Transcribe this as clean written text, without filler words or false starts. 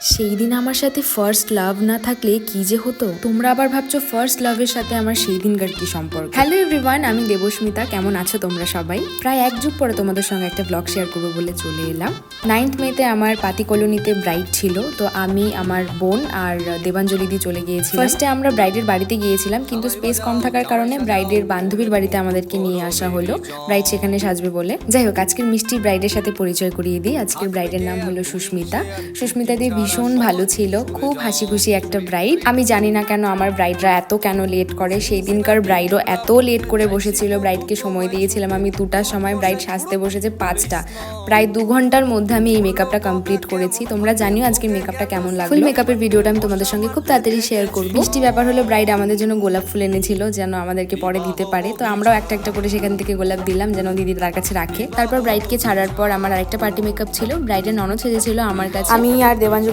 সেই দিন আমার সাথে ফার্স্ট লাভ না থাকলে কি যে হতো। তোমরা আবার ভাবছো ফার্স্ট লাভের সাথে আমার সেই দিনকার কি সম্পর্ক। হ্যালো এভরিওয়ান, আমি দেবস্মিতা। কেমন আছো তোমরা সবাই? প্রায় এক যুগ পরে তোমাদের সঙ্গে একটা ব্লগ শেয়ার করবো বলে চলে এলাম। 9th মেতে আমার পাতি কলোনিতে ব্রাইড ছিল, তো আমি, আমার বোন আর দেবাঞ্জলি দিয়ে চলে গিয়েছি। ফার্স্টে আমরা ব্রাইডের বাড়িতে গিয়েছিলাম, কিন্তু স্পেস কম থাকার কারণে ব্রাইডের বান্ধবীর বাড়িতে আমাদেরকে নিয়ে আসা হলো, ব্রাইড সেখানে সাজবে বলে। যাই হোক, আজকের মিষ্টি ব্রাইডের সাথে পরিচয় করিয়ে দিই। আজকের ব্রাইডের নাম হলো সুস্মিতা। সুস্মিতা দিয়ে ভীষণ ভালো ছিল, খুব হাসি খুশি একটা ব্রাইড। আমি জানি না কেন আমার ব্রাইডরা এত কেন লেট করে। সেই দিনকার ব্রাইডও এত লেট করে বসেছিল। ব্রাইডকে সময় দিয়েছিলাম আমি 2টার সময়, ব্রাইড সাজতে বসেছে 5টা। প্রায় 2 ঘন্টার মধ্যে আমি এই মেকআপটা কমপ্লিট করেছি। তোমরা জানিও আজকে মেকআপটা কেমন লাগলো। ফুল মেকআপের ভিডিওটা আমি তোমাদের সঙ্গে খুব তাড়াতাড়ি শেয়ার করবো। মিষ্টি ব্যাপার হলো, ব্রাইড আমাদের জন্য গোলাপ ফুল এনেছিল যেন আমাদেরকে পরে দিতে পারে, তো আমরাও একটা একটা করে সেখান থেকে গোলাপ দিলাম যেন দিদি তার কাছে রাখে। তারপর ব্রাইডকে ছাড়ার পর আমার আরেকটা পার্টি মেকআপ ছিল। ব্রাইডের ননদ সেজেছিল আমার কাছে। আমি আর দেবাঞ্জলি